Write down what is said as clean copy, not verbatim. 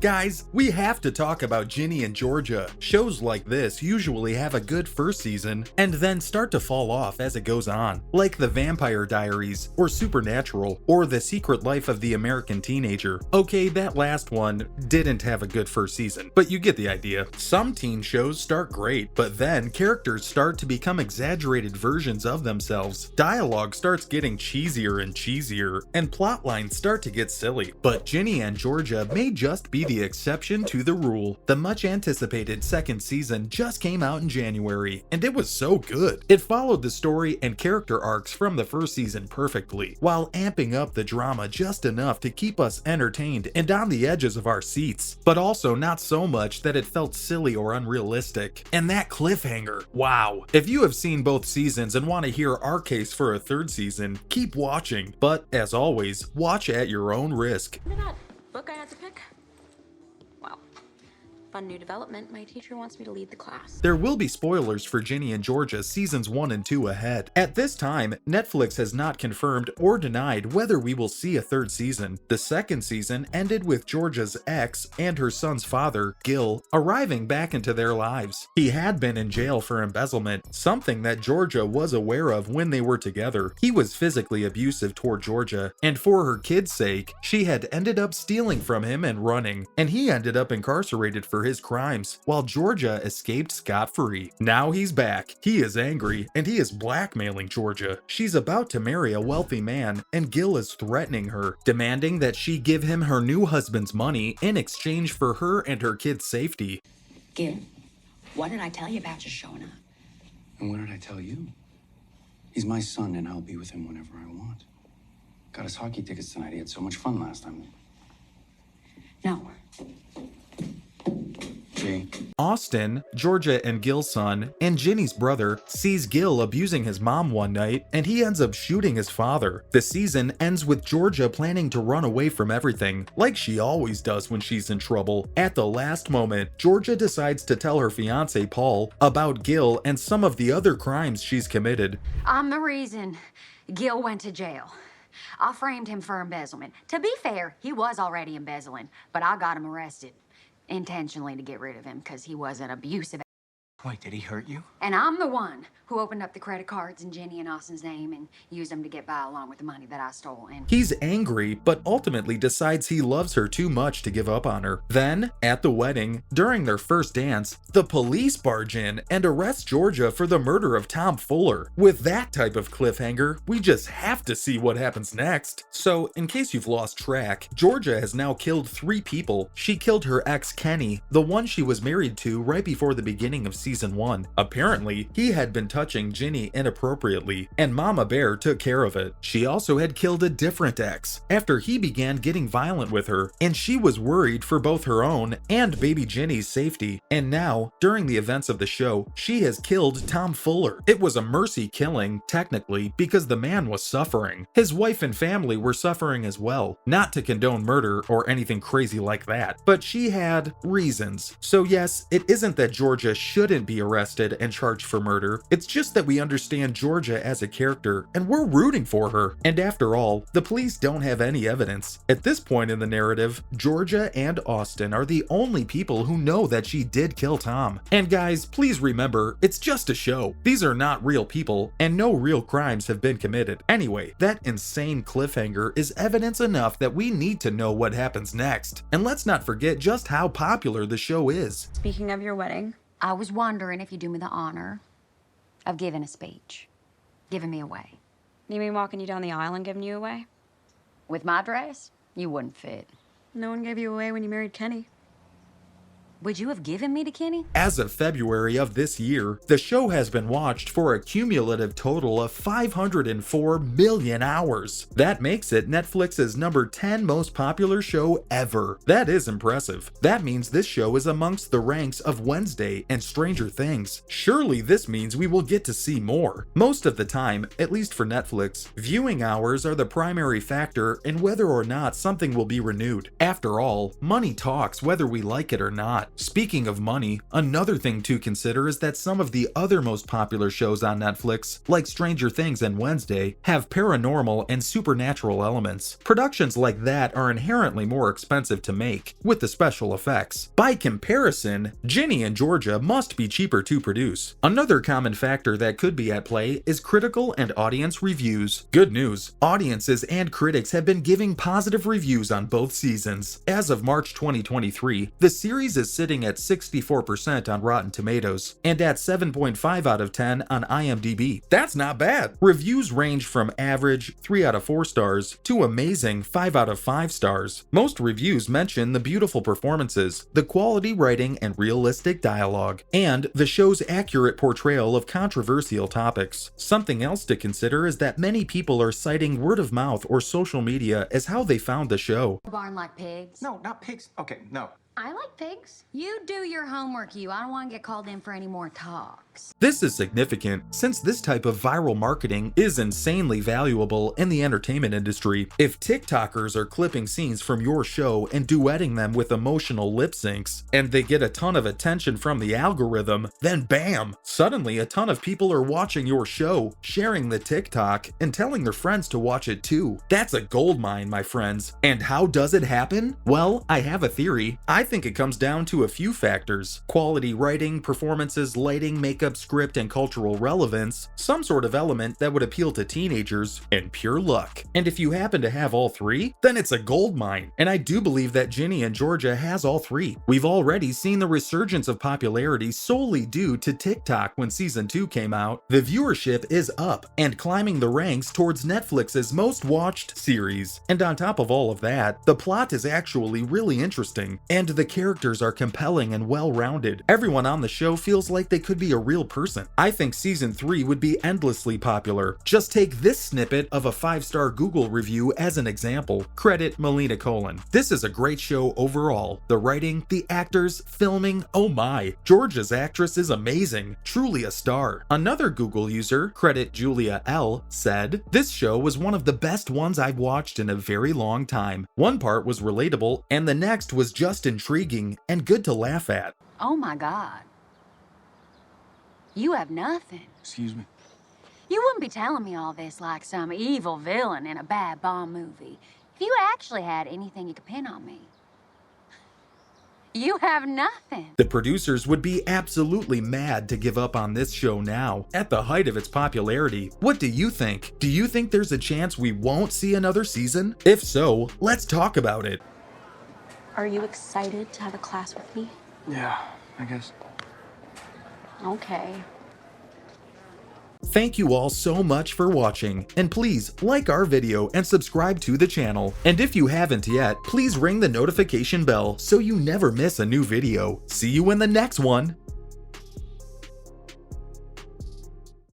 Guys, we have to talk about Ginny and Georgia. Shows like this usually have a good first season and then start to fall off as it goes on, like The Vampire Diaries, or Supernatural, or The Secret Life of the American Teenager. Okay, that last one didn't have a good first season, but you get the idea. Some teen shows start great, but then characters start to become exaggerated versions of themselves. Dialogue starts getting cheesier and cheesier, and plot lines start to get silly. But Ginny and Georgia may just be the exception to the rule. The much anticipated second season just came out in January, and it was so good. It followed the story and character arcs from the first season perfectly, while amping up the drama just enough to keep us entertained and on the edges of our seats, but also not so much that it felt silly or unrealistic. And that cliffhanger, wow. If you have seen both seasons and want to hear our case for a third season, keep watching, but as always, watch at your own risk. Look at that book I had to pick. Wow. Fun new development. My teacher wants me to lead the class. There will be spoilers for Ginny and Georgia seasons 1 and 2 ahead. At this time, Netflix has not confirmed or denied whether we will see a third season. The second season ended with Georgia's ex and her son's father, Gil, arriving back into their lives. He had been in jail for embezzlement, something that Georgia was aware of when they were together. He was physically abusive toward Georgia, and for her kids' sake, she had ended up stealing from him and running, and he ended up incarcerated for his crimes, while Georgia escaped scot-free. Now he's back. He is angry, and he is blackmailing Georgia. She's about to marry a wealthy man, and Gil is threatening her, demanding that she give him her new husband's money in exchange for her and her kids' safety. Gil, what did I tell you about just showing up? And what did I tell you? He's my son, and I'll be with him whenever I want. Got us hockey tickets tonight. He had so much fun last time. No. G. Austin, Georgia and Gil's son, and Ginny's brother, sees Gil abusing his mom one night, and he ends up shooting his father. The season ends with Georgia planning to run away from everything, like she always does when she's in trouble. At the last moment, Georgia decides to tell her fiancé Paul about Gil and some of the other crimes she's committed. I'm the reason Gil went to jail. I framed him for embezzlement. To be fair, he was already embezzling, but I got him arrested. Intentionally to get rid of him because he was an abusive. Wait, did he hurt you? And I'm the one who opened up the credit cards in Ginny and Austin's name and used them to get by along with the money that I stole. And He's angry, but ultimately decides he loves her too much to give up on her. Then, at the wedding, during their first dance, the police barge in and arrest Georgia for the murder of Tom Fuller. With that type of cliffhanger, we just have to see what happens next. So, in case you've lost track, Georgia has now killed 3 people. She killed her ex Kenny, the one she was married to right before the beginning of season 1. Apparently, he had been touching Ginny inappropriately, and Mama Bear took care of it. She also had killed a different ex after he began getting violent with her, and she was worried for both her own and baby Ginny's safety. And now, during the events of the show, she has killed Tom Fuller. It was a mercy killing, technically, because the man was suffering. His wife and family were suffering as well. Not to condone murder or anything crazy like that, but she had reasons. So yes, it isn't that Georgia shouldn't be arrested and charged for murder. It's just that we understand Georgia as a character, and we're rooting for her. And after all, the police don't have any evidence. At this point in the narrative, Georgia and Austin are the only people who know that she did kill Tom. And guys, please remember, it's just a show. These are not real people, and no real crimes have been committed. Anyway, that insane cliffhanger is evidence enough that we need to know what happens next. And let's not forget just how popular the show is. Speaking of your wedding, I was wondering if you'd do me the honor of giving a speech, giving me away. you mean walking you down the aisle and giving you away? With my dress, you wouldn't fit. No one gave you away when you married Kenny. Would you have given me to Kenny? As of February of this year, the show has been watched for a cumulative total of 504 million hours. That makes it Netflix's number 10 most popular show ever. That is impressive. That means this show is amongst the ranks of Wednesday and Stranger Things. Surely this means we will get to see more. Most of the time, at least for Netflix, viewing hours are the primary factor in whether or not something will be renewed. After all, money talks whether we like it or not. Speaking of money, another thing to consider is that some of the other most popular shows on Netflix, like Stranger Things and Wednesday, have paranormal and supernatural elements. Productions like that are inherently more expensive to make, with the special effects. By comparison, Ginny and Georgia must be cheaper to produce. Another common factor that could be at play is critical and audience reviews. Good news, audiences and critics have been giving positive reviews on both seasons. As of March 2023, the series is sitting at 64% on Rotten Tomatoes and at 7.5 out of 10 on IMDb. That's not bad. Reviews range from average 3 out of 4 stars to amazing 5 out of 5 stars. Most reviews mention the beautiful performances, the quality writing and realistic dialogue, and the show's accurate portrayal of controversial topics. Something else to consider is that many people are citing word of mouth or social media as how they found the show. Barn like pigs. No, not pigs. Okay, no. I like pigs. You do your homework, you. I don't want to get called in for any more talks. This is significant since this type of viral marketing is insanely valuable in the entertainment industry. If TikTokers are clipping scenes from your show and duetting them with emotional lip syncs, and they get a ton of attention from the algorithm, then bam! Suddenly a ton of people are watching your show, sharing the TikTok, and telling their friends to watch it too. That's a goldmine, my friends. And how does it happen? Well, I have a theory. I think it comes down to a few factors: quality writing, performances, lighting, makeup, script, and cultural relevance, some sort of element that would appeal to teenagers, and pure luck. And if you happen to have all three, then it's a gold mine. And I do believe that Ginny and Georgia has all three. We've already seen the resurgence of popularity solely due to TikTok when season 2 came out. The viewership is up and climbing the ranks towards Netflix's most watched series. And on top of all of that, the plot is actually really interesting, and the characters are compelling and well-rounded. Everyone on the show feels like they could be a real person. I think season 3 would be endlessly popular. Just take this snippet of a 5-star Google review as an example. Credit Melina Colon. This is a great show overall. The writing, the actors, filming, oh my. Georgia's actress is amazing. Truly a star. Another Google user, credit Julia L, said, "This show was one of the best ones I've watched in a very long time. One part was relatable, and the next was just intriguing and good to laugh at." Oh my God. You have nothing. Excuse me? You wouldn't be telling me all this like some evil villain in a bad Bond movie. If you actually had anything you could pin on me. You have nothing. The producers would be absolutely mad to give up on this show now, at the height of its popularity. What do you think? Do you think there's a chance we won't see another season? If so, let's talk about it. Are you excited to have a class with me? Yeah, I guess. Okay. Thank you all so much for watching, and please like our video and subscribe to the channel. And if you haven't yet, please ring the notification bell so you never miss a new video. See you in the next one!